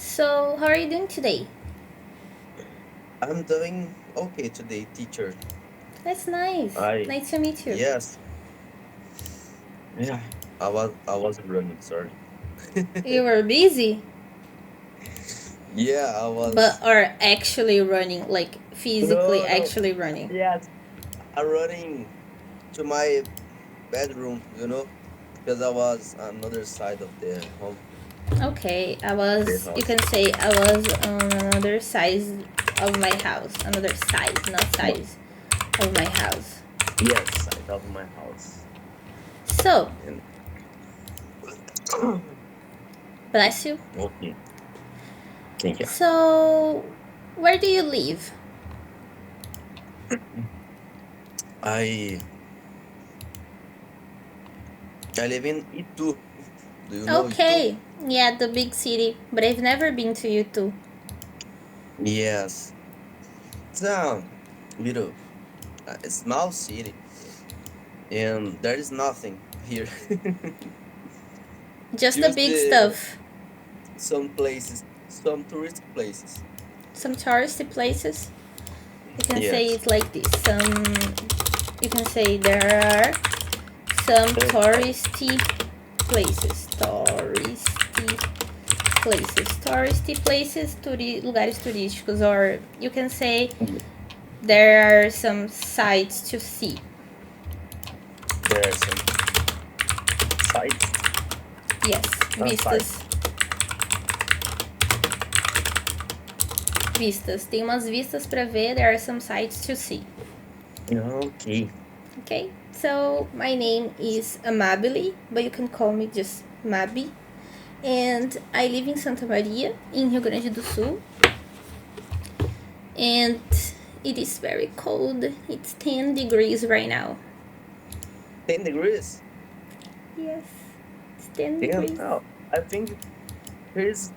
So, how are you doing today? I'm doing okay today, teacher. That's nice. I Nice to meet you. yes, yeah. I was running, sorry. You were busy, Yeah, I but was. are actually running, like physically No, no. actually running. Yes, I'm running to my bedroom, because I was on another side of the home. Okay, The you house. can say I was on another size of my house. Another size, not No. size of my house. Yes, side of my house. So, And bless you. okay, thank you. So, where do you live? I I live in Itu. Do you know Itu? Okay, yeah, the big city, but I've never been to you too. Yes, it's a little a small city. And there is nothing here. Just the Just big the stuff. some places, some tourist places. Some touristy places. You can say Yes. it like this. You can say there are some Okay. touristy places. Touristy places, lugares turísticos. Or you can say there are some sites to see. There are some sites. Yes, Sites. vistas. Vistas. Tem umas vistas para ver. There are some sites to see. Okay. Okay, so my name is Amabile, but you can call me just Mabi. And I live in Santa Maria, in Rio Grande do Sul. And it is very cold. It's 10 degrees right now. 10 degrees. Yes, it's 10 10. degrees. Oh, I think here's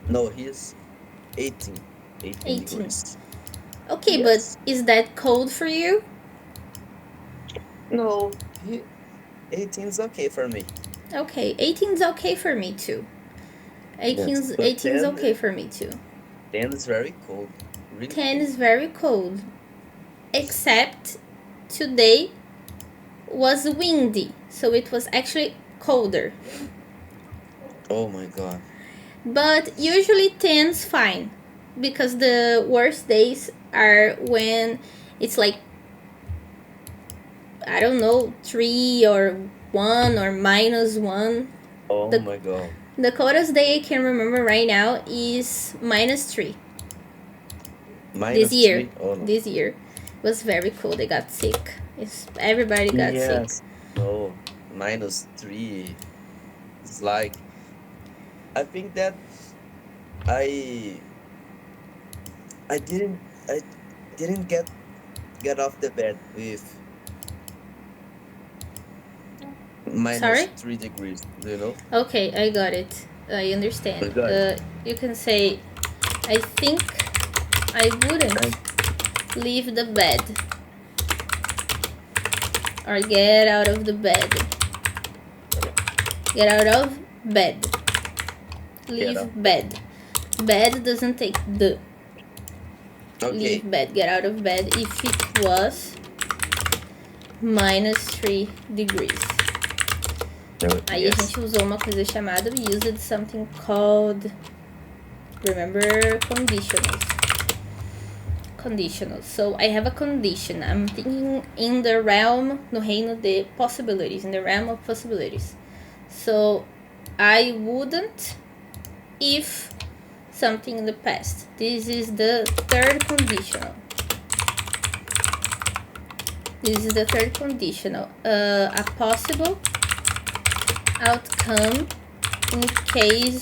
no. Here's 18. 18 18. degrees. Okay, but Yes. is that cold for you? No. 18 is okay for me. Okay, 18 is okay for me too. Yes. But 18 is 10, okay for me too. 10 is very cold. Really 10 cold. is very cold. Except today was windy, so it was actually colder. Oh my God. But usually 10's fine because the worst days are when it's like, I don't know, 3 or 1 or -1. Oh The my God. the coldest day I can remember right now is -3 this Minus year. 3. Oh no. This year it was very cold. I got sick. Everybody got sick. Yes. No, -3. It's like I think that I I didn't get off the bed with minus Sorry? 3 degrees. Do you know? Okay, I got it. I Oh understand. God. You can say, I think I wouldn't I, leave the bed or get out of the bed. Get out of bed. get off Leave bed. bed. Bed doesn't take the. Okay. Leave bed. Get out of bed if it was -3 degrees. Aí a Yes. gente usou uma coisa chamada used something called, remember, conditionals. Conditional. So I have a condition. I'm thinking in the realm, no reino de possibilities, in the realm of possibilities. So I wouldn't if something in the past. This is the third conditional. This is the third conditional. A possible outcome in case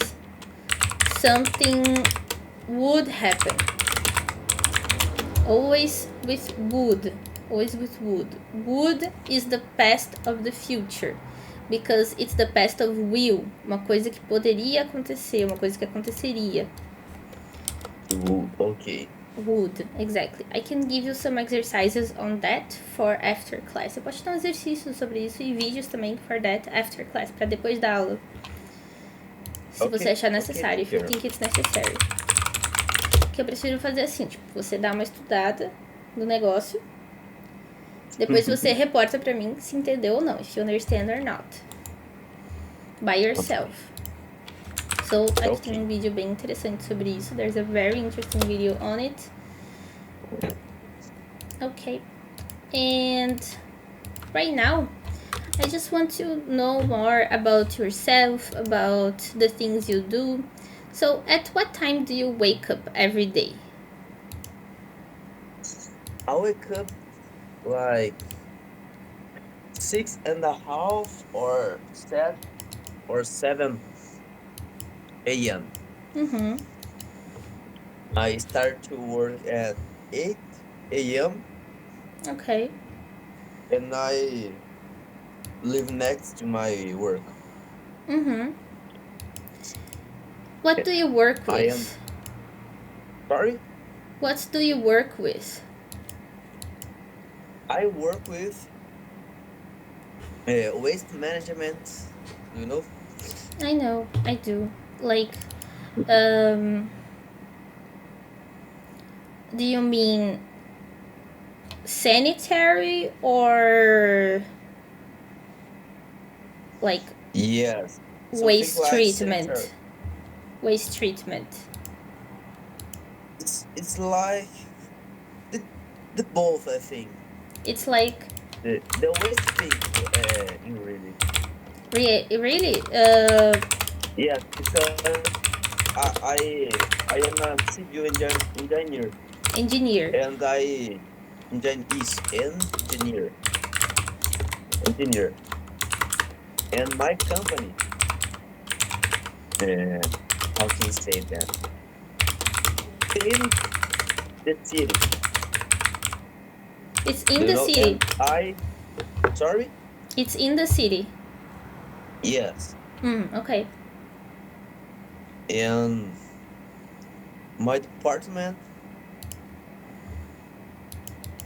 something would happen. Always with would. Always with would. Would is the past of the future. Because it's the past of will. Uma coisa que poderia acontecer, uma coisa que aconteceria. Okay. Would, exactly. I can give you some exercises on that for after class. Eu posso te dar um exercício sobre isso e vídeos também for that after class, para depois da aula. Se você achar necessário, if you teacher. think it's necessary. Que eu prefiro fazer assim, tipo, você dá uma estudada no negócio, depois você reporta pra mim se entendeu ou não, if you understand or not. By yourself. So, aqui tem um vídeo bem interessante sobre isso. There's a very interesting video on it. Okay. And right now, I just want to know more about yourself, about the things you do. So, at what time do you wake up every day? I wake up like 6:30 or 7 a.m. Mm-hmm. I start to work at 8 a.m. Okay. and I live next to my work. Mm-hmm. What do you work I am with? sorry. What do you work with? I work with waste management. You know? I know, I do. Like, do you mean sanitary or like Yes. waste Something like treatment? center. Waste treatment. It's like the both. I think It's like the waste thing. In really. really Yes, because I am a civil engineer engineer. and I engineer and my company. How can you say that? In the city, It's in the know, city. and sorry, It's in the city. yes, Okay. and my department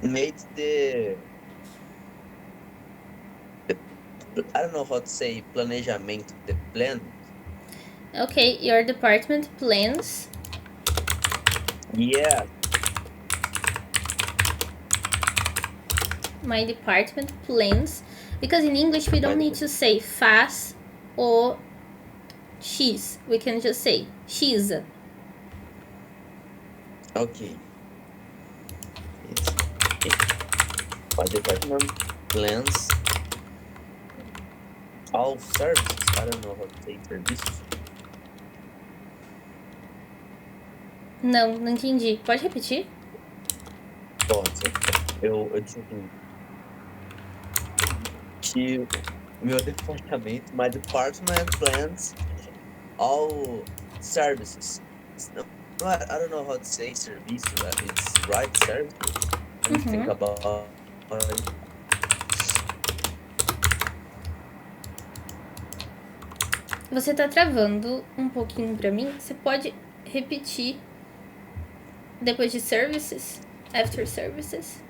made I don't know how to say planejamento, the plan. Okay, your department plans. Yeah, My department plans. Because in English we don't need to say faz or X. We can just say X. okay. My department plans all services. I don't know how to say services. Não, não entendi. Pode repetir? Pode. Eu disse assim, que meu departamento, my department plans all services. I don't know how to say service. It's right services. Let me think about it. Você tá travando um pouquinho pra mim. Você pode repetir depois de services? After services?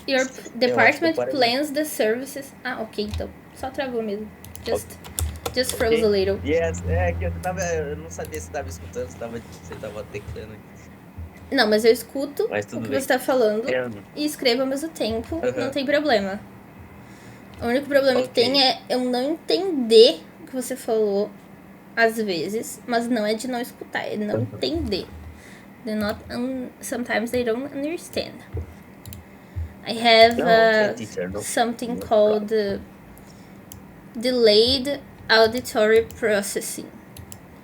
Your department plans the services. Ah, ok, então. Só travou mesmo. Just froze a little. Yes, que eu não sabia se tava escutando, se tava teclando. Não, mas eu escuto Mas o tudo que bem. você tá falando e escrevo ao mesmo tempo. Não tem problema. O único problema que tem é eu não entender o que você falou às vezes, mas não é de não escutar, é de não entender. Sometimes they don't understand. I have something called delayed auditory processing.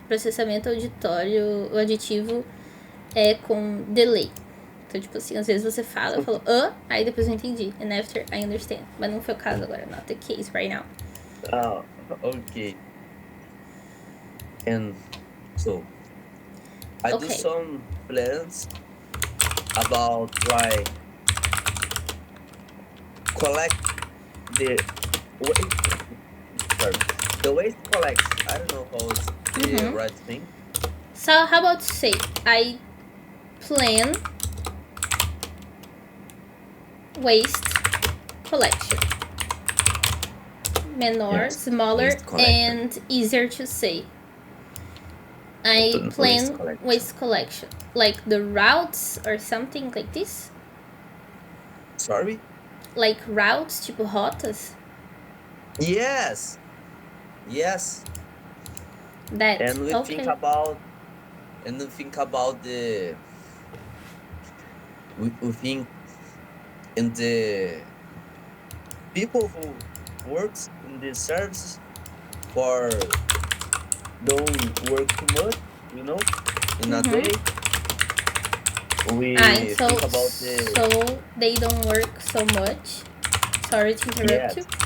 Processamento auditório, o aditivo é com delay. Então, tipo assim, às vezes você fala, eu falo, aí depois eu entendi. And after I understand. Mas não foi o caso agora, not the case right now. Oh, okay. And so, I do some plans about like collect the waste collection. I don't know how it's the right thing. So how about say I plan waste collection. Menor, smaller, and easier to say. I plan collection. waste collection. Like the routes or something like this? Sorry? Like routes, tipo rotas? Yes. Yes. That, And we okay. think about the we think in the people who works in the services for don't work too much, in a day. And We so, think about so they don't work so much. Sorry to interrupt you. yes.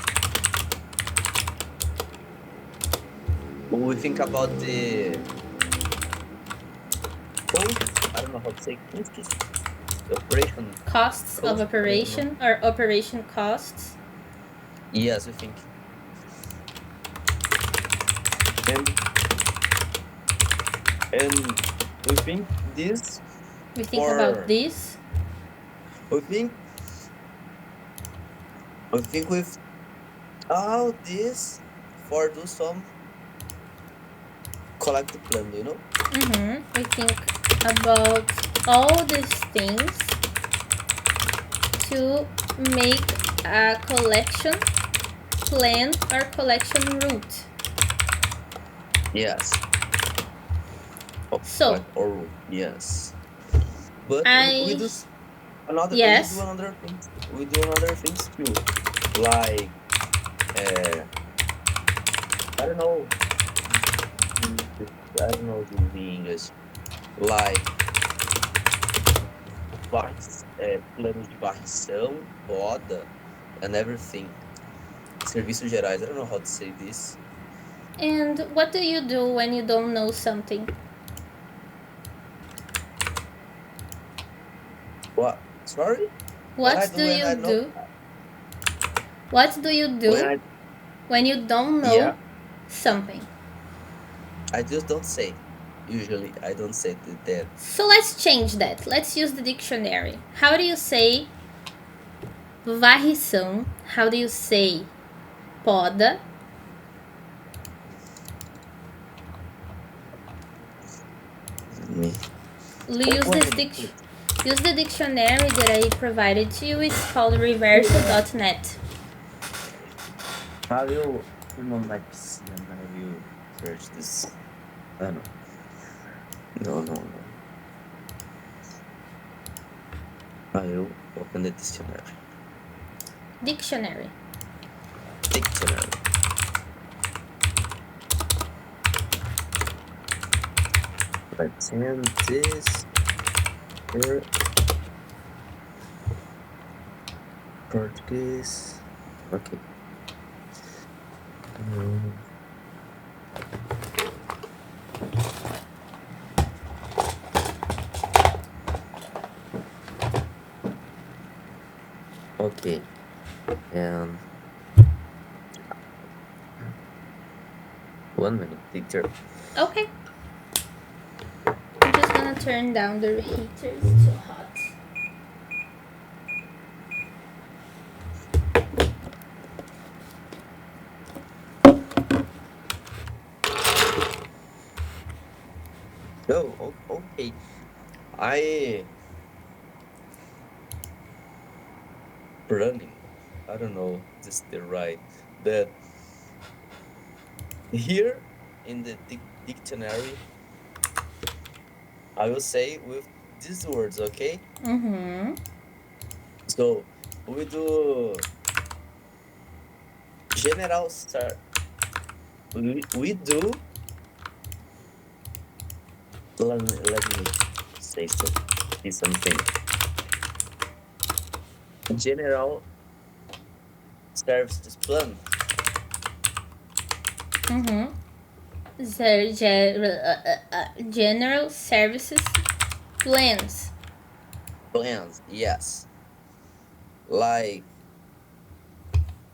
We think about the costs. I don't know how to say costs. The operation Costs of cost. I don't know. operation or operation costs. Yes, we think. And and we think this We think about for this. we think with all this for do some collective plan, We think about all these things to make a collection plan or collection route. Yes. So, Or yes. But we I do another yes. things. We do another things too. Like I don't know I don't know the English. Like planos de varrição, poda, and everything. Serviços gerais. I don't know how to say this. And what do you do when you don't know something? What? Sorry? What I What do do when I you know? do? What do you When do I when you don't know yeah, something? I just don't say. Usually, I don't say that. So let's change that. Let's use the dictionary. How do you say varrição? How do you say poda? Me. Use One this minute, please. use the dictionary that I provided to you. It's called reverso.net. I will turn on my PC and I will search this. I know. No. I will open the dictionary. Dictionary. Dictionary. Let's end this here. Portuguese. Okay. Okay. And 1 minute, teacher. Okay. I'm just gonna turn down the heater. It's too hot. Oh, okay. I running. I don't know. This is the right. That here in the dictionary, I will say with these words. Okay. So we do general start. We do. Let me say something. General services plan. General services plans. Plans. Yes. Like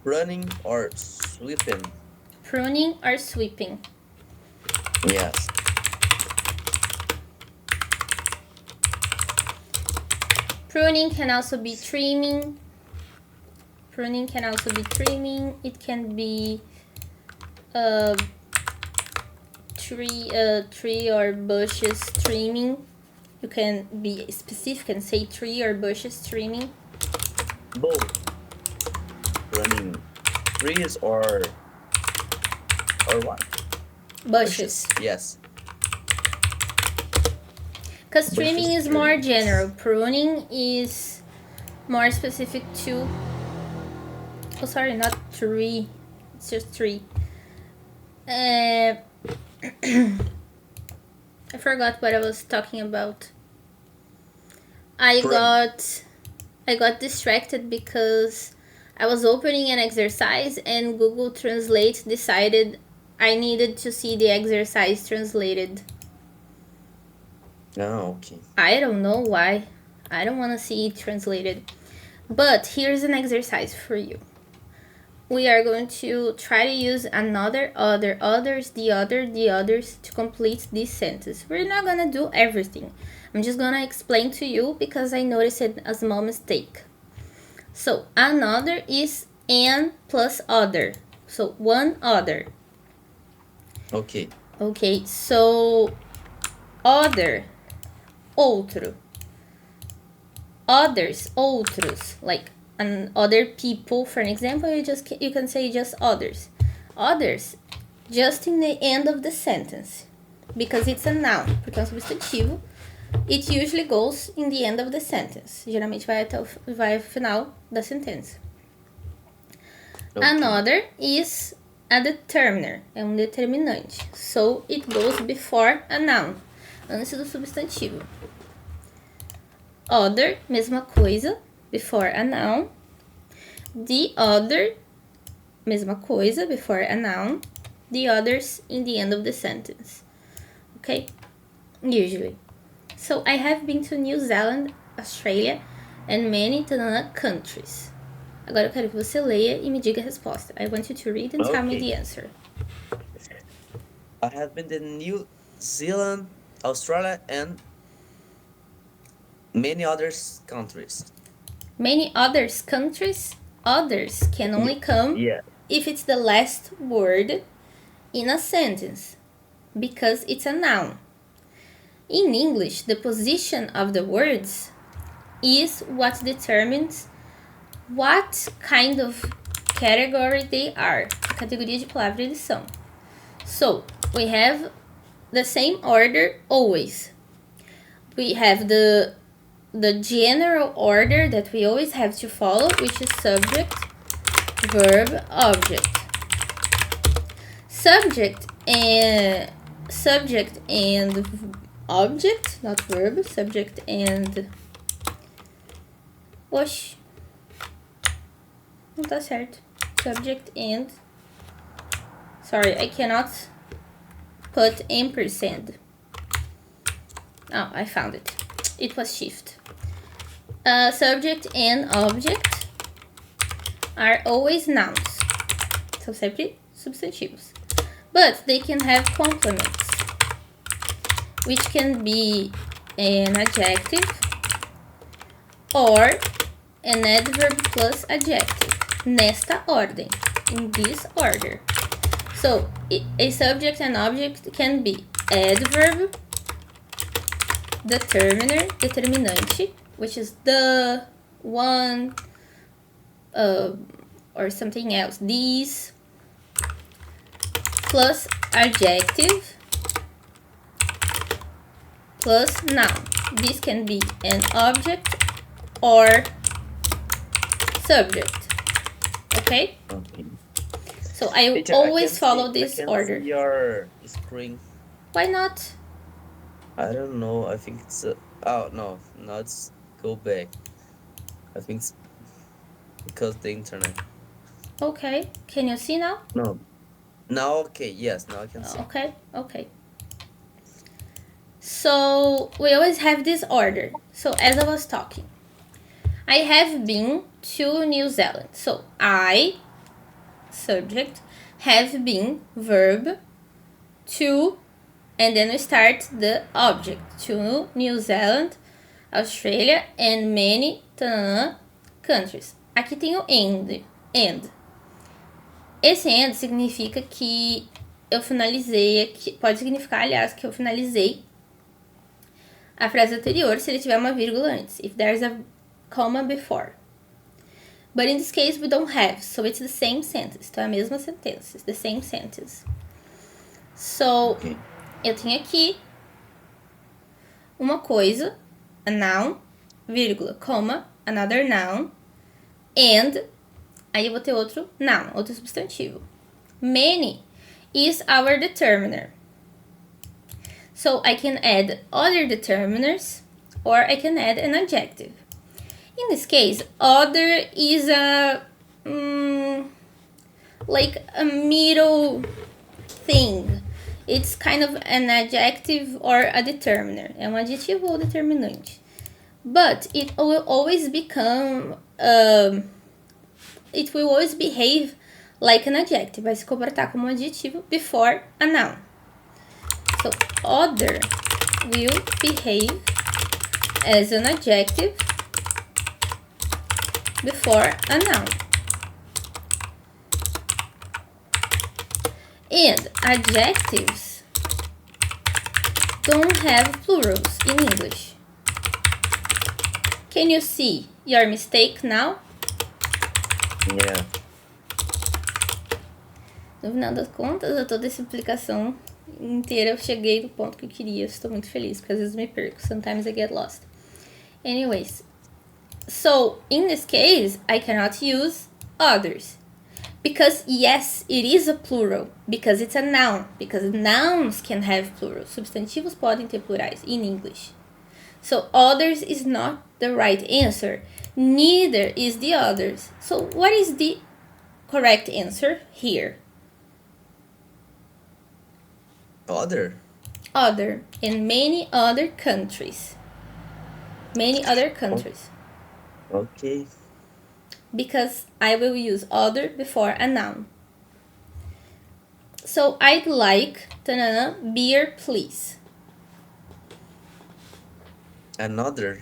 running or sweeping. Pruning or sweeping. Yes. Pruning can also be trimming. Pruning can also be trimming. It can be tree or bushes trimming. You can be specific and say tree or bushes trimming. Both. Running trees or what? Bushes. Yes. Because trimming Bushes, is more trimming. general. Pruning is more specific to... Oh, sorry, not tree. It's just tree. I forgot what I was talking about. I got distracted because I was opening an exercise and Google Translate decided I needed to see the exercise translated. Oh, okay. I don't know why. I don't want to see it translated. But here's an exercise for you. We are going to try to use another, other, others, the other, the others to complete this sentence. We're not going to do everything. I'm just going to explain to you because I noticed a small mistake. So, another is an plus other. So, one other. Okay. Okay, so other, outro. Others, outros, like other people. For an example, you can say just others. Others, just in the end of the sentence, because it's a noun, porque é um substantivo. It usually goes in the end of the sentence. Geralmente vai ao final da sentença. Okay. Another is a determiner, é um determinante. So it goes before a noun, antes do substantivo. Other, mesma coisa, before a noun. The other, mesma coisa, before a noun. The others in the end of the sentence. Okay? Usually. So I have been to New Zealand, Australia, and many countries. Agora eu quero que você leia e me diga a resposta. I want you to read and tell me the answer. I have been to New Zealand, Australia, and many other countries. Many others countries. Others can only come if it's the last word in a sentence, because it's a noun. In English, the position of the words is what determines what kind of category they are. A categoria de palavra eles são. So, we have the same order always. We have the general order that we always have to follow, which is subject, verb, object. Subject and object, not verb, subject and... Oxi. Não tá certo. Subject and... Sorry, I cannot put ampersand. Oh, I found it. It was shift. Subject and object are always nouns. São sempre substantivos. But they can have complements, which can be an adjective or an adverb plus adjective. Nesta ordem. In this order. So, a subject and object can be adverb, determiner, determinante, which is the, one, or something else. These, plus adjective, plus noun. This can be an object or subject. Okay? Okay. So I always follow this order. See your screen. Why not? I don't know. I think it's oh no, let's go back. I think it's because the internet. Okay. Can you see now? No. Now okay. Yes. Now I can see. Okay. So we always have this order. So as I was talking, I have been to New Zealand. So I, subject, have been, verb, to, and then we start the object. To New Zealand, Australia, and many countries. Aqui tem o and. Esse and significa que eu finalizei aqui. Pode significar, aliás, que eu finalizei a frase anterior se ele tiver uma vírgula antes. If there's a comma before. But in this case, we don't have. So it's the same sentence. Então é a mesma sentença. It's the same sentence. So, eu tenho aqui uma coisa, a noun, vírgula, comma, another noun, and, aí eu vou ter outro noun, outro substantivo. Many is our determiner. So I can add other determiners, or I can add an adjective. In this case, other is like a middle thing. It's kind of an adjective or a determiner. É um adjetivo ou determinante. But it will always become... it will always behave like an adjective. Vai se comportar como um adjetivo before a noun. So, other will behave as an adjective before a noun. And adjectives don't have plurals in English. Can you see your mistake now? Yeah. No final das contas, a toda essa explicação inteira eu cheguei do ponto que eu queria. Estou muito feliz, porque às vezes me perco. Sometimes I get lost. Anyways, so in this case, I cannot use others. Because yes, it is a plural. Because it's a noun. Because nouns can have plural. Substantivos podem ter plurais in English. So others is not the right answer. Neither is the others. So what is the correct answer here? Other. Other. In many other countries. Many other countries. Okay. Because I will use other before a noun. So I'd like beer, please. Another.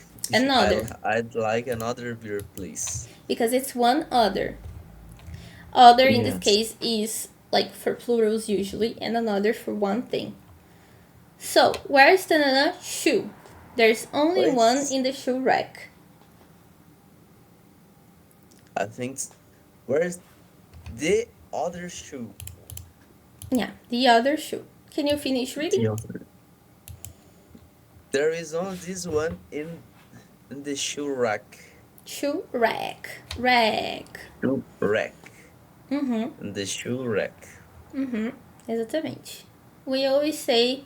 I'd like another beer, please. Because it's one other. Other in Yes. this case is like for plurals usually, and another for one thing. So where's shoe? There's only one in the shoe rack. I think. Where's the other shoe? Yeah, the other shoe. Can you finish reading? There is only this one in the shoe rack. Shoe rack. Rack. Shoe rack. In the shoe rack. Exatamente. We always say,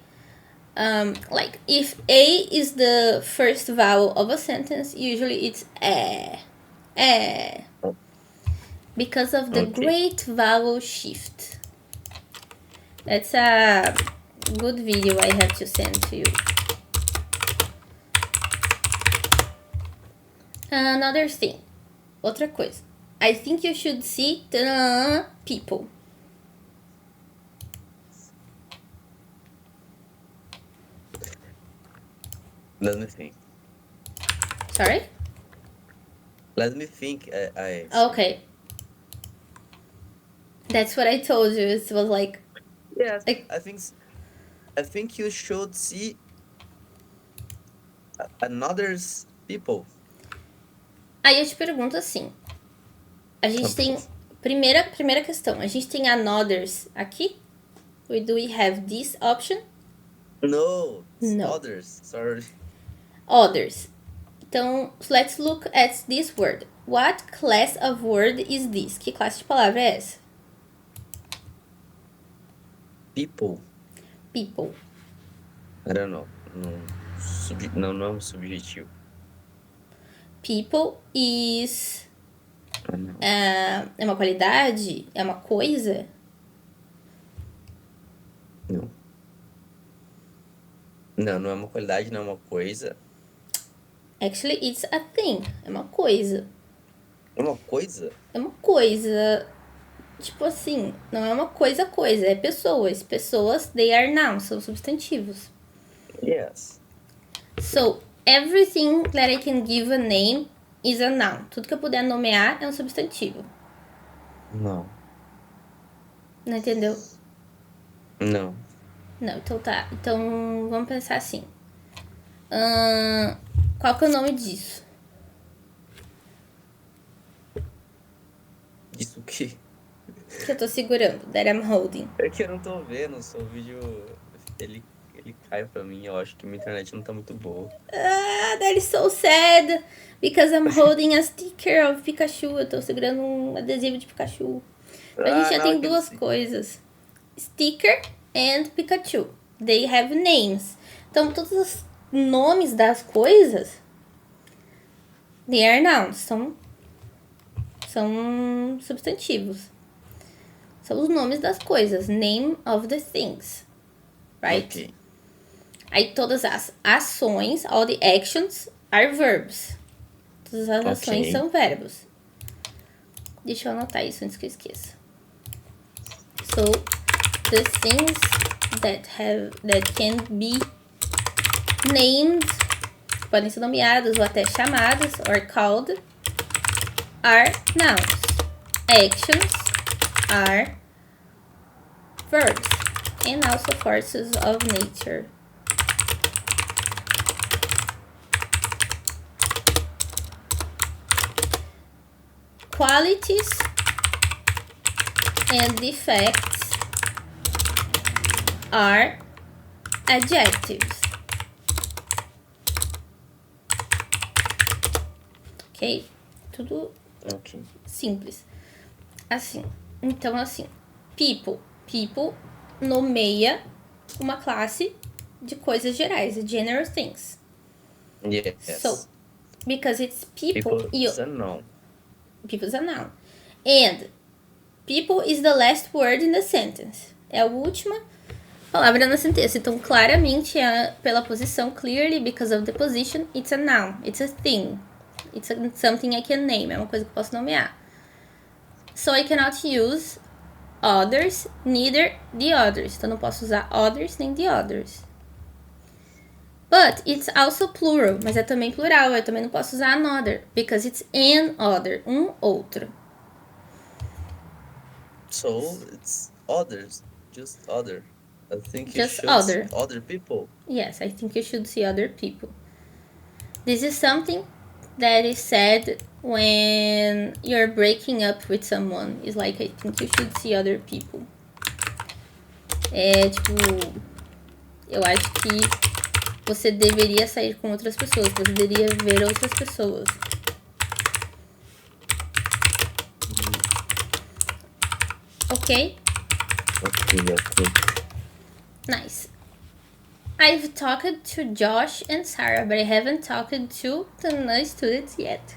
like, if A is the first vowel of a sentence, usually it's eh. Because of the great vowel shift. That's a good video I have to send to you. Another thing. Outra coisa. I think you should see people. Let me think. Sorry? Let me think. Okay. That's what I told you. It was like... Yes. I think you should see another's people. Aí eu te pergunto assim. A gente tem... Primeira questão. A gente tem anothers aqui? Do we have this option? No. No. Others. Sorry. Others. Então, let's look at this word. What class of word is this? Que classe de palavra é essa? People. People. I don't know. Não é um subjetivo. People is... é uma qualidade? É uma coisa? Não. Não é uma qualidade, não é uma coisa. Actually, it's a thing. É uma coisa. É uma coisa? É uma coisa... Tipo assim, não é uma coisa, é pessoas. Pessoas, they are nouns, são substantivos. Yes. So, everything that I can give a name is a noun. Tudo que eu puder nomear é um substantivo. Não. Não entendeu? Não. Não, então tá. Então vamos pensar assim. Qual que é o nome disso? Isso que. Que eu tô segurando. That I'm holding. É que eu não tô vendo, o seu vídeo. Ele cai pra mim, eu acho que minha internet não tá muito boa. Ah, that is so sad. Because I'm holding a sticker of Pikachu. Eu tô segurando um adesivo de Pikachu. A gente Ah, já não, tem aquele duas sim. coisas. Sticker and Pikachu. They have names. Então, todos os nomes das coisas, they are nouns. São substantivos. São os nomes das coisas. Name of the things. Right? Ok. Aí todas as ações, all the actions, are verbs. Todas as ações Ok. são verbos. Deixa eu anotar isso antes que eu esqueça. So, the things that can be named, podem ser nomeadas ou até chamadas, or called, are nouns. Actions are verbs, and also forces of nature. Qualities and defects are adjectives. Ok? Tudo Ok. simples. Assim. Então, assim. People. People nomeia uma classe de coisas gerais. General things. So, Yes. because it's people, People is a noun. people is a noun. And people is the last word in the sentence. É a última palavra na sentença. Então, claramente, pela posição, clearly, because of the position, it's a noun. It's a thing. It's something I can name. É uma coisa que eu posso nomear. So, I cannot use others, neither the others. Então, não posso usar others nem the others. But it's also plural. Mas é também plural. Eu também não posso usar another. Because it's an other. Outro. So it's others. Just other. I think you Just should see other. other people. Yes, I think you should see other people. This is something that is said when you're breaking up with someone. It's like, I think you should see other people. É tipo, eu acho que você deveria sair com outras pessoas. Você deveria ver outras pessoas. Ok? Ok. Nice. I've talked to Josh and Sarah, but I haven't talked to the students yet.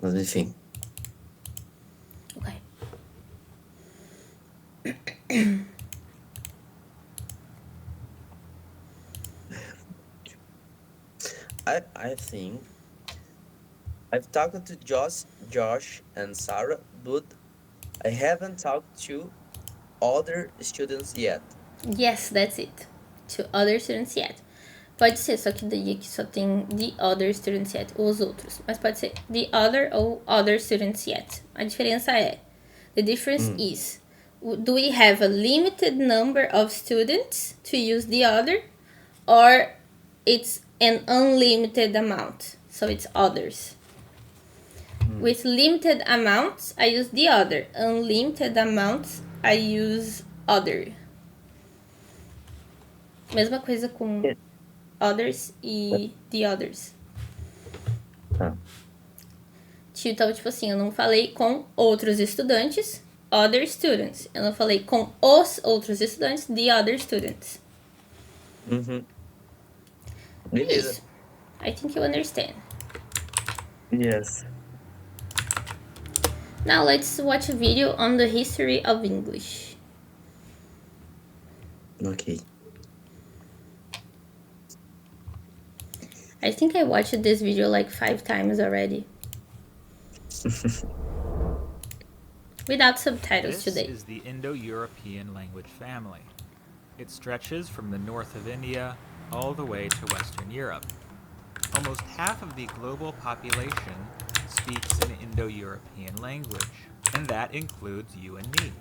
Mas enfim. Okay. I think I've talked to Josh and Sarah, but I haven't talked to other students yet. Yes, that's it. To other students yet. Pode ser, só que daí aqui só tem the other students yet, os outros. Mas pode ser the other ou other students yet. A diferença é, the difference is, do we have a limited number of students to use the other, or it's an unlimited amount, so it's others. With limited amounts, I use the other. Unlimited amounts, I use other. Mesma coisa com others e the others. Tá. Então, tipo assim, eu não falei com outros estudantes, other students. Eu não falei com os outros estudantes, the other students. Uhum. É Beleza. isso. I think you understand. Yes. Now let's watch a video on the history of English. Ok. I think I watched this video like 5 times already. Without subtitles today. This is the Indo-European language family. It stretches from the north of India all the way to Western Europe. Almost half of the global population speaks an Indo-European language, and that includes you and me.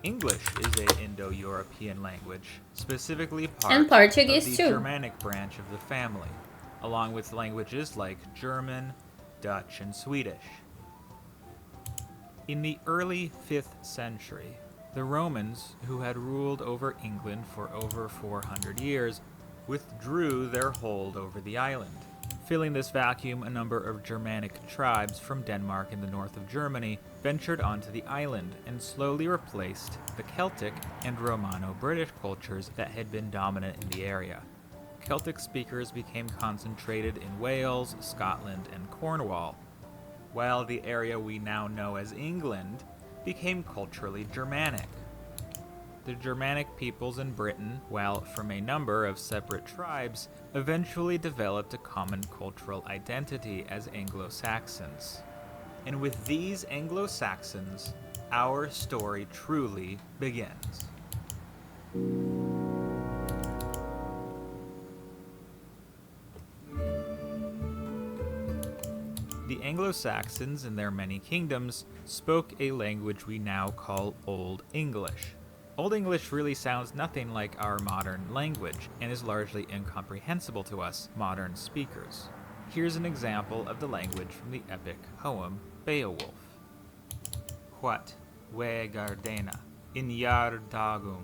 English is an Indo-European language, specifically part And of Portuguese the too. Germanic branch of the family, along with languages like German, Dutch, and Swedish. In the early 5th century, the Romans, who had ruled over England for over 400 years, withdrew their hold over the island. Filling this vacuum, a number of Germanic tribes from Denmark and the north of Germany ventured onto the island and slowly replaced the Celtic and Romano-British cultures that had been dominant in the area. Celtic speakers became concentrated in Wales, Scotland, and Cornwall, while the area we now know as England became culturally Germanic. The Germanic peoples in Britain, while from a number of separate tribes, eventually developed a common cultural identity as Anglo-Saxons. And with these Anglo-Saxons, our story truly begins. The Anglo-Saxons and their many kingdoms spoke a language we now call Old English. Old English really sounds nothing like our modern language and is largely incomprehensible to us modern speakers. Here's an example of the language from the epic poem Beowulf. What we gardena in yard dagum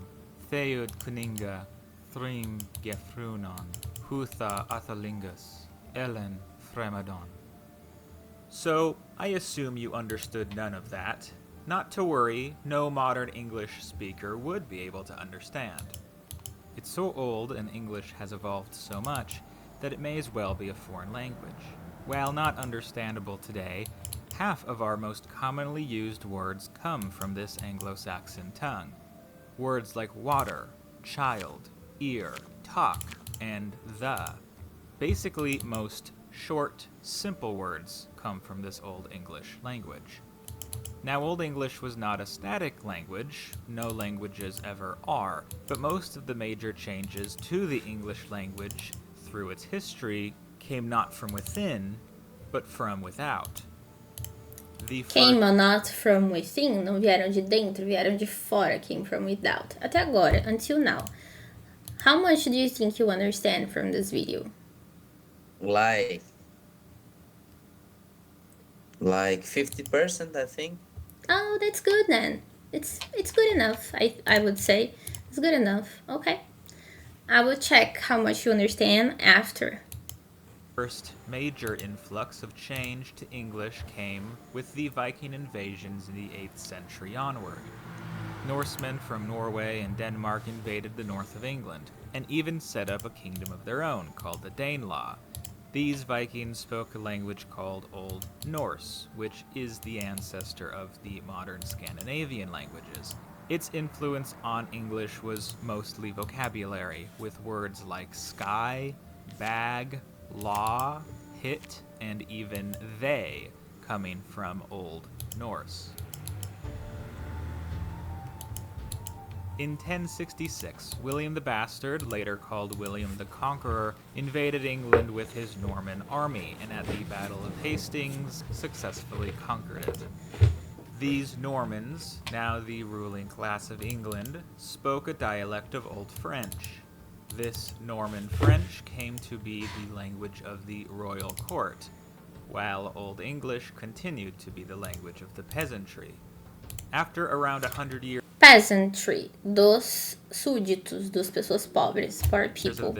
theud kuninga thrim gefrunon hutha athalingus ellen fremadon. So, I assume you understood none of that. Not to worry, no modern English speaker would be able to understand. It's so old and English has evolved so much that it may as well be a foreign language. While not understandable today, half of our most commonly used words come from this Anglo-Saxon tongue. Words like water, child, ear, talk, and the. Basically, most short, simple words come from this Old English language. Now, Old English was not a static language, no languages ever are, but most of the major changes to the English language through its history came not from within, but from without. Came not from within, não vieram de dentro, vieram de fora, came from without. Até agora, until now. How much do you think you understand from this video? Like 50%, I think. Oh, that's good then. It's good enough, I would say. It's good enough. Okay. I will check how much you understand after. First major influx of change to English came with the Viking invasions in the 8th century onward. Norsemen from Norway and Denmark invaded the north of England, and even set up a kingdom of their own called the Danelaw. These Vikings spoke a language called Old Norse, which is the ancestor of the modern Scandinavian languages. Its influence on English was mostly vocabulary, with words like sky, bag, law, hit, and even they coming from Old Norse. In 1066, William the Bastard, later called William the Conqueror, invaded England with his Norman army, and at the Battle of Hastings, successfully conquered it. These Normans, now the ruling class of England, spoke a dialect of Old French. This Norman French came to be the language of the royal court, while Old English continued to be the language of the peasantry. After around 100 years Peasantry, dos súditos, das pessoas pobres, poor people.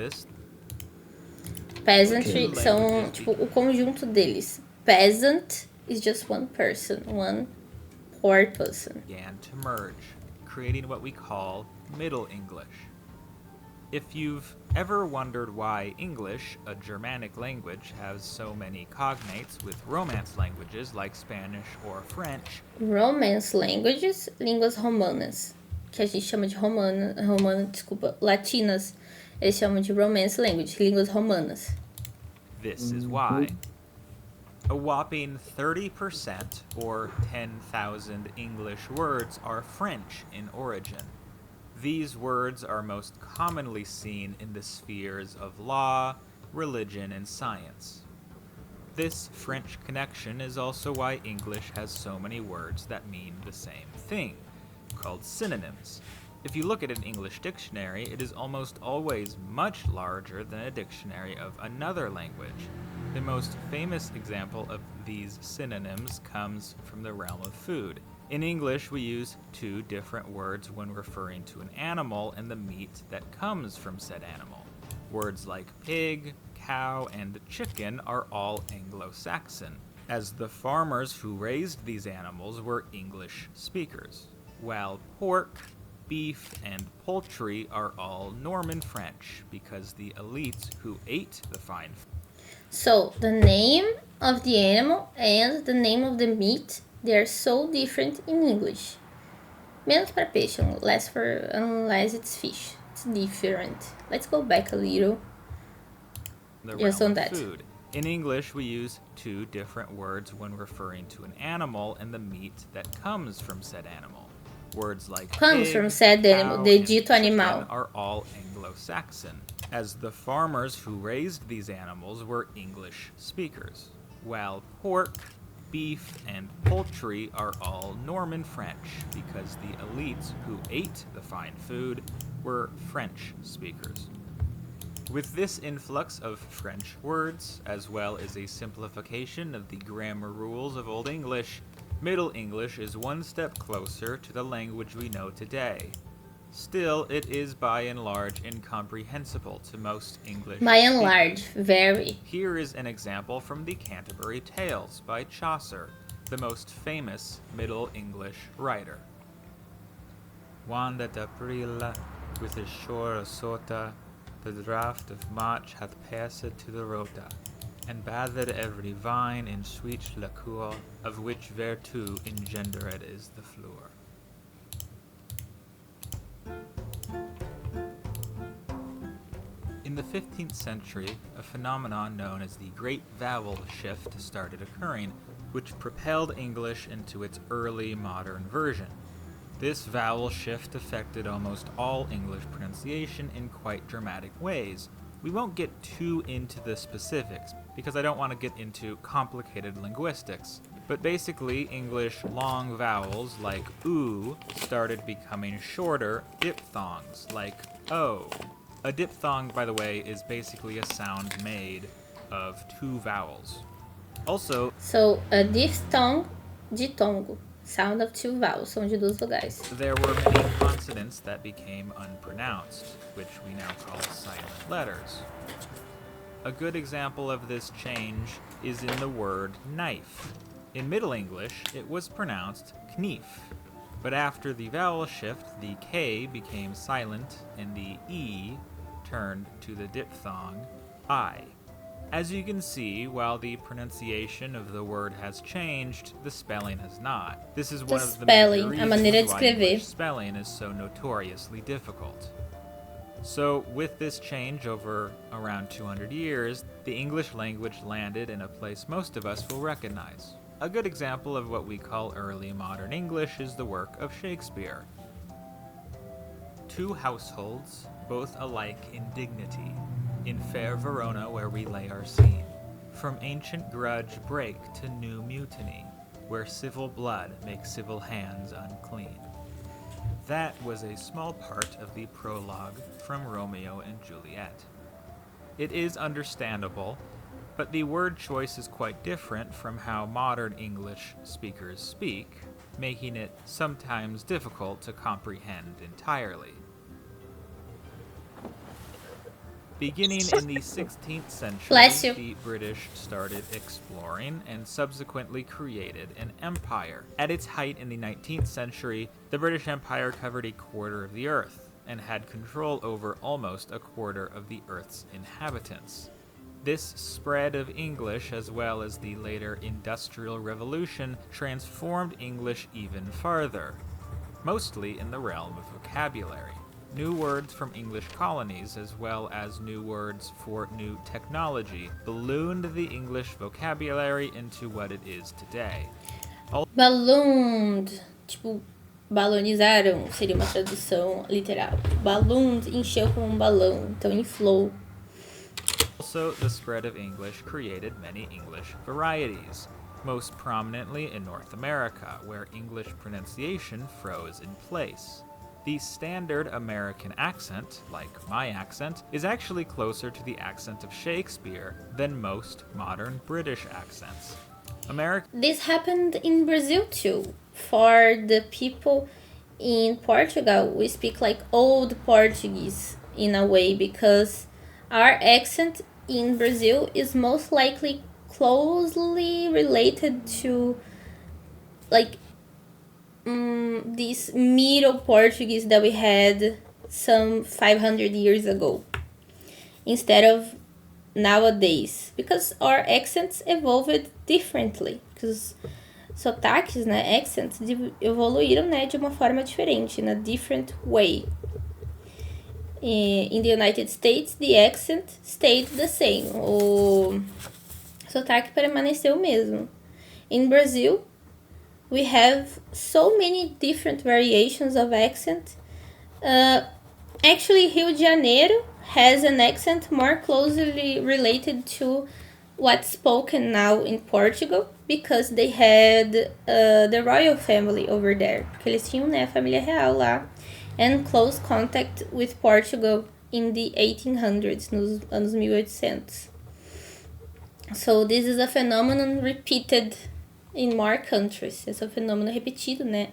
Peasantry são, tipo, o conjunto deles. Peasant is just one person, one poor person. Began to merge, creating what we call Middle English. If you've ever wondered why English, a Germanic language, has so many cognates with Romance languages like Spanish or French. Romance languages, línguas romanas, que a gente chama de latinas, eles chamam de Romance language, línguas romanas. This is why. A whopping 30%, or 10,000 English words, are French in origin. These words are most commonly seen in the spheres of law, religion, and science. This French connection is also why English has so many words that mean the same thing, called synonyms. If you look at an English dictionary, it is almost always much larger than a dictionary of another language. The most famous example of these synonyms comes from the realm of food. In English, we use two different words when referring to an animal and the meat that comes from said animal. Words like pig, cow, and chicken are all Anglo-Saxon, as the farmers who raised these animals were English speakers, while pork, beef, and poultry are all Norman French, because the elites who ate the fine food. So, the name of the animal and the name of the meat, they are so different in English. Menos para peixe, unless it's fish. It's different. Let's go back a little. Just on that. Food. In English, we use two different words when referring to an animal and the meat that comes from said animal. Words like Comes pig, from said animal, cow, the and dito chicken animal. are all Anglo-Saxon, as the farmers who raised these animals were English speakers, while pork, beef, and poultry are all Norman French, because the elites who ate the fine food were French speakers. With this influx of French words, as well as a simplification of the grammar rules of Old English, Middle English is one step closer to the language we know today. Still, it is by and large incomprehensible to most English By and speakers. large, very. Here is an example from the Canterbury Tales by Chaucer, the most famous Middle English writer. Wanda d'April, with his shore sota, the draught of March hath passed to the rota, and bathed every vine in sweet liquor, of which vertu engendered is the flour. In the 15th century, a phenomenon known as the Great Vowel Shift started occurring, which propelled English into its early modern version. This vowel shift affected almost all English pronunciation in quite dramatic ways. We won't get too into the specifics, because I don't want to get into complicated linguistics. But basically, English long vowels like oo started becoming shorter diphthongs like o. A diphthong, by the way, is basically a sound made of two vowels. Also, So, a diphthong, ditongo. Sound of two vowels, som de duas vogais. there were many consonants that became unpronounced, which we now call silent letters. A good example of this change is in the word knife. In Middle English, it was pronounced knief, but after the vowel shift, the K became silent and the E turned to the diphthong I. As you can see, while the pronunciation of the word has changed, the spelling has not. This is one of the major spelling, a maneira de reasons why escrever. English spelling is so notoriously difficult. So, with this change over around 200 years, the English language landed in a place most of us will recognize. A good example of what we call early modern English is the work of Shakespeare. Two households, both alike in dignity, in fair Verona where we lay our scene. From ancient grudge break to new mutiny, where civil blood makes civil hands unclean. That was a small part of the prologue from Romeo and Juliet. It is understandable, but the word choice is quite different from how modern English speakers speak, making it sometimes difficult to comprehend entirely. Beginning in the 16th century, Bless you. the British started exploring and subsequently created an empire. At its height in the 19th century, the British Empire covered a quarter of the Earth and had control over almost a quarter of the Earth's inhabitants. This spread of English, as well as the later Industrial Revolution, transformed English even farther, mostly in the realm of vocabulary. New words from English colonies, as well as new words for new technology, ballooned the English vocabulary into what it is today. Ballooned, tipo, balonizaram, seria uma tradução literal. Ballooned, encheu como um balão, então inflou. Also, the spread of English created many English varieties, most prominently in North America, where English pronunciation froze in place. The standard American accent, like my accent, is actually closer to the accent of Shakespeare than most modern British accents. This happened in Brazil too. For the people in Portugal, we speak like old Portuguese in a way because our accent in Brazil is most likely closely related to like this Middle Portuguese that we had some 500 years ago instead of nowadays, because our accents evolved differently, because sotaques, né, accents evoluíram, né, de uma forma diferente, in a different way. In the United States, the accent stayed the same, o sotaque permaneceu o mesmo. In Brazil, we have so many different variations of accent. Actually, Rio de Janeiro has an accent more closely related to what's spoken now in Portugal because they had the royal family over there. Porque eles tinham, né, a família real lá. And close contact with Portugal in the 1800s, nos anos 1800. So this is a phenomenon repeated in more countries. Esse é um fenômeno repetido, né,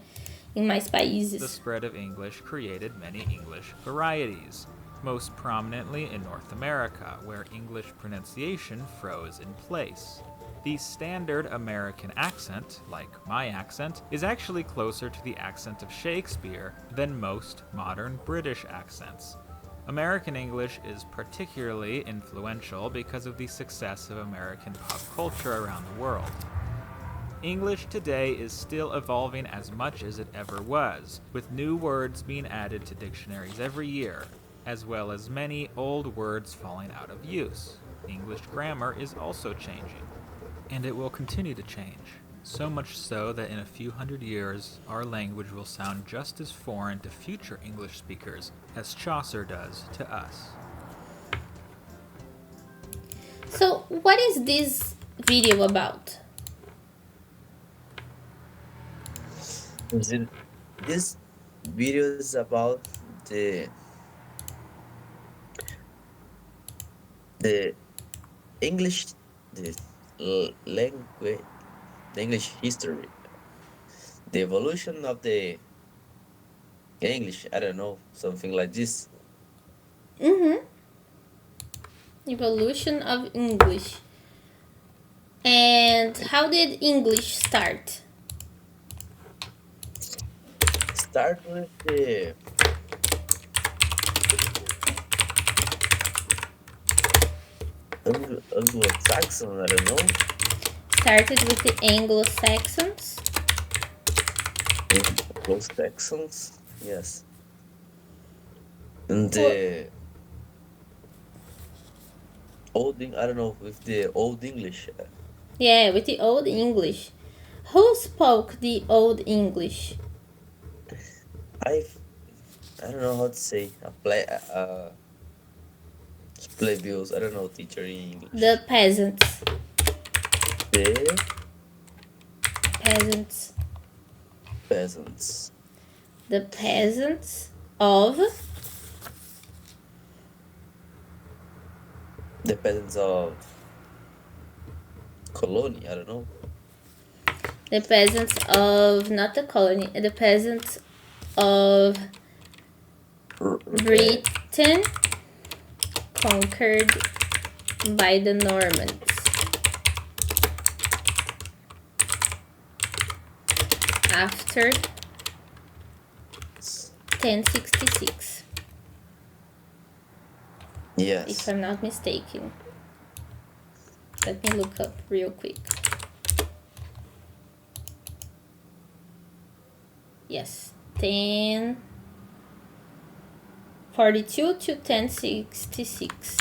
em mais países. The spread of English created many English varieties, most prominently in North America, where English pronunciation froze in place. The standard American accent, like my accent, is actually closer to the accent of Shakespeare than most modern British accents. American English is particularly influential because of the success of American pop culture around the world. English today is still evolving as much as it ever was, with new words being added to dictionaries every year, as well as many old words falling out of use. English grammar is also changing, and it will continue to change, so much so that in a few hundred years, our language will sound just as foreign to future English speakers as Chaucer does to us. So, what is this video about? This video is about the English, language, the English history, the evolution of the English. I don't know, something like this. Evolution of English. And how did English start? Start with the Anglo-Saxon, I don't know. Started with the Anglo-Saxons. Anglo-Saxons, yes. And the I don't know, with the Old English. Yeah, with the Old English. Who spoke the Old English? I don't know how to say. Plebeians. I don't know, teacher in English. The peasants. The Peasants. peasants. The peasants of The peasants of colony. I don't know. the peasants of not the colony, the peasants of Britain conquered by the Normans after 1066, Yes. if I'm not mistaken. Let me look up real quick. Yes, 1042 to 1066.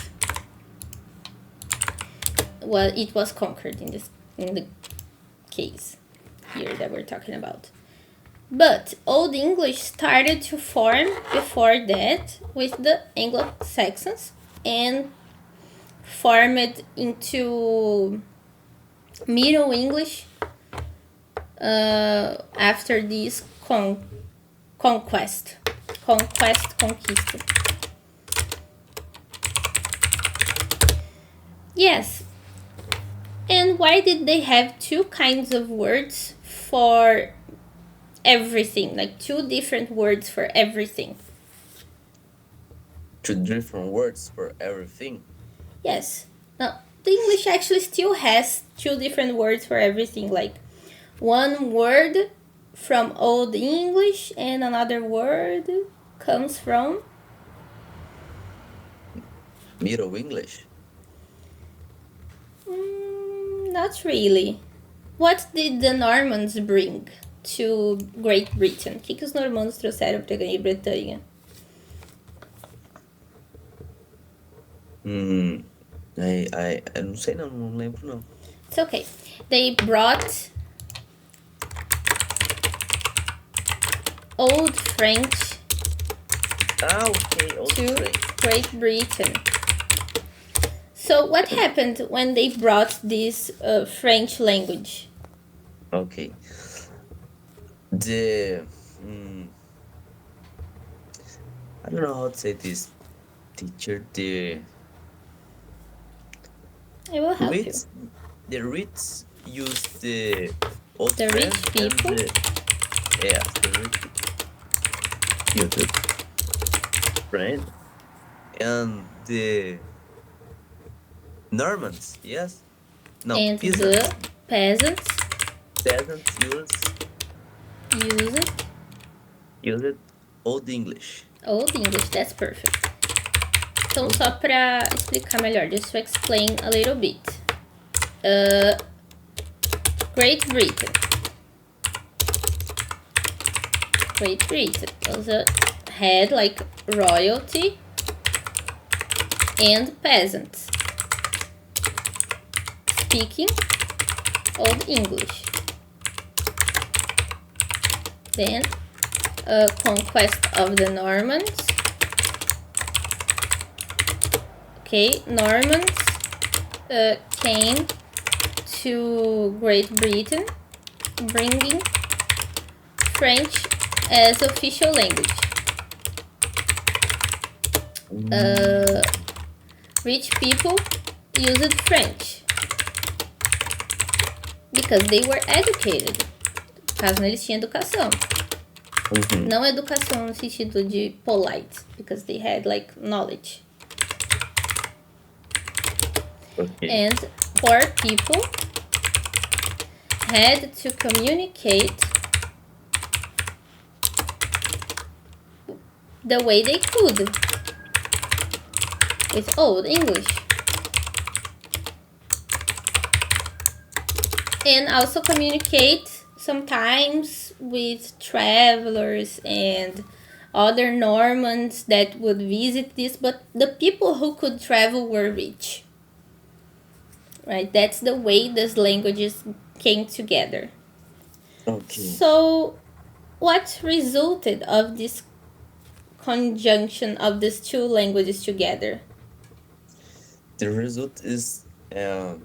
Well, it was conquered in the case here that we're talking about. But Old English started to form before that with the Anglo-Saxons, and formed into Middle English after this conquista. Yes. And why did they have two kinds of words for everything? Like two different words for everything? Two different words for everything. Yes. Now, the English actually still has two different words for everything. Like one word from Old English and another word comes from Middle English. Not really. What did the Normans bring to Great Britain? O que os normandos trouxeram para a Grã-Bretanha? Eu não sei não lembro não. It's okay. They brought Old French Okay, Old to French. Great Britain. So what happened when they brought this French language? Okay. The I don't know how to say this. Teacher, I will help you. the rich use the old The rich French people? and the rich people use the French and the Normans, yes? No, And peasants. the peasants Peasants use use Old English. Old English. That's perfect. Então, só para explicar melhor, just to explain a little bit. Great Britain also had like royalty and peasants speaking Old English. Then, conquest of the Normans. Okay, Normans came to Great Britain, bringing French as official language. Rich people used French because they were educated. Caso eles tinham educação. Não educação no sentido de polite, because they had like knowledge. Okay. And poor people had to communicate the way they could with Old English. And also communicate sometimes with travelers and other Normans that would visit this, but the people who could travel were rich. Right? That's the way these languages came together. Okay. So, what resulted of this conjunction of these two languages together? The result is I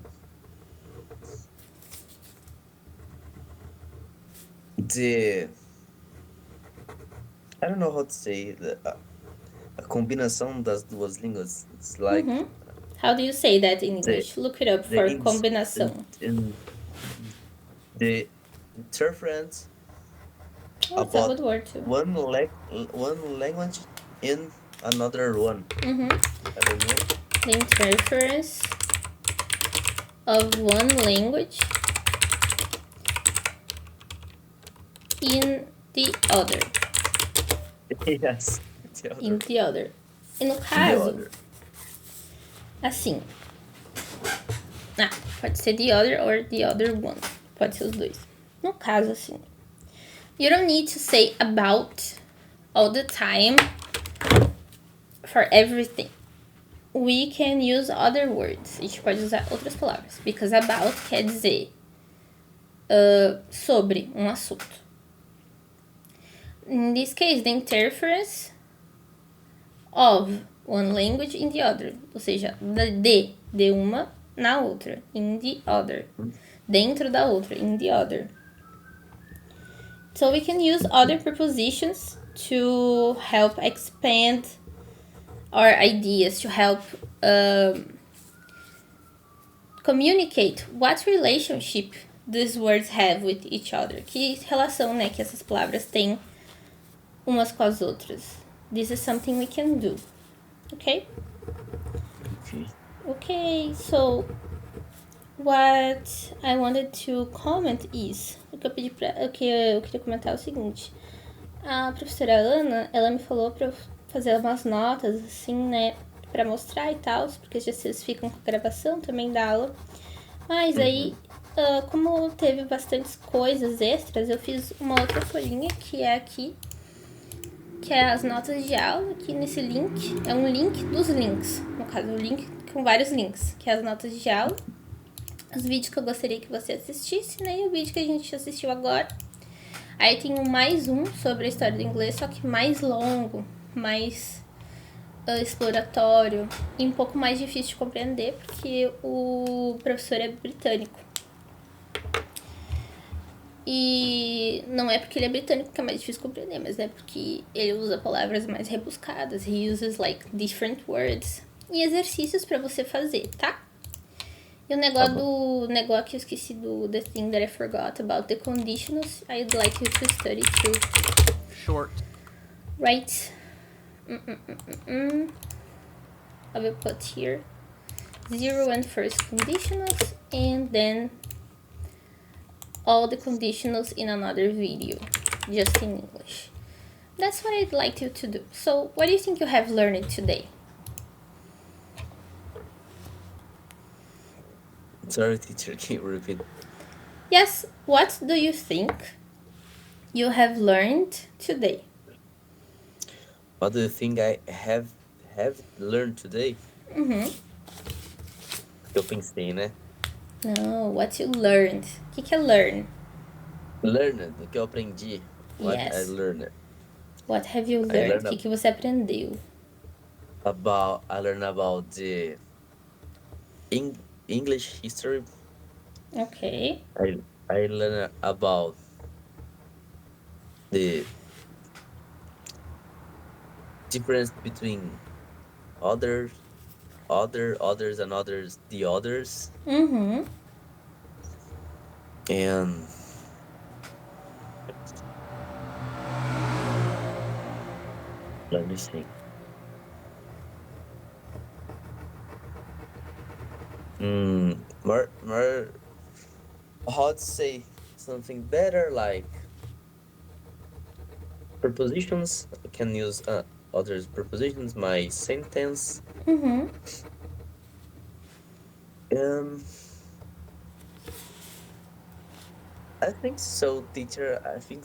don't know how to say a combinação das duas línguas. It's like How do you say that in English? Look it up for combinação. The interference That's a good word too. one language in another one. I don't know. The interference of one language in the other. Yes. In the other. E no caso, assim. Pode ser the other or the other one. Pode ser os dois. No caso, assim. You don't need to say about all the time for everything. We can use other words. A gente pode usar outras palavras. Because about quer dizer sobre um assunto. In this case, the interference of one language in the other. Ou seja, de De uma na outra. In the other. Dentro da outra. In the other. So we can use other prepositions to help expand our ideas, to help communicate what relationship these words have with each other. Que relação, né, que essas palavras têm umas com as outras. This is something we can do. Okay? Okay, so what I wanted to comment is... O que eu queria comentar é o seguinte. A professora Ana, ela me falou pra eu fazer umas notas, assim, né, pra mostrar e tal, porque vocês ficam com a gravação também da aula. Mas aí, como teve bastantes coisas extras, eu fiz uma outra folhinha, que é aqui, que é as notas de aula, que nesse link, é um link dos links, no caso, um link com vários links, que é as notas de aula, os vídeos que eu gostaria que você assistisse, né, e o vídeo que a gente assistiu agora. Aí tem mais um sobre a história do inglês, só que mais longo, mais exploratório e um pouco mais difícil de compreender, porque o professor é britânico. E não é porque ele é britânico que é mais difícil de compreender, mas é porque ele usa palavras mais rebuscadas. He uses, like, different words. E exercícios pra você fazer, tá? E o negócio que eu esqueci do The Thing That I Forgot About the Conditionals, I'd like you to study too. Short. Right. I will put here 0 and first conditionals, and then all the conditionals in another video, just in English. That's what I'd like you to do. So, what do you think you have learned today? Sorry, teacher, can you repeat? Yes, what do you think you have learned today? What do you think I have learned today? Eu pensei, né? No, what you learned. O que é learn? Learned, o que eu aprendi. What Yes. I learned. What have you learned? O que você aprendeu? I learned about the English history. Okay. I learned about the difference between others, and others, the others. And let me think. More, how to say something better, like prepositions. I can use other prepositions, my sentence. I think so, teacher. I think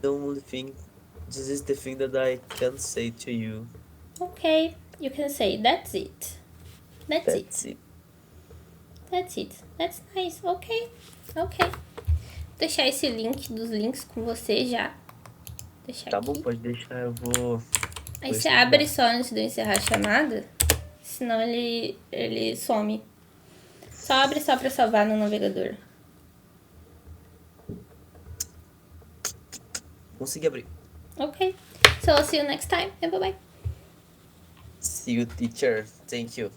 the only thing, this is the thing that I can say to you. Okay, you can say that's it. That's it. That's it. That's nice. Ok. Vou deixar esse link dos links com você já. Deixar Tá aqui. bom, pode deixar, eu vou... Aí você abre só antes de eu encerrar a chamada, senão ele some. Só abre só pra salvar no navegador. Consegui abrir. Ok. So I'll see you next time and bye bye. See you, teacher. Thank you.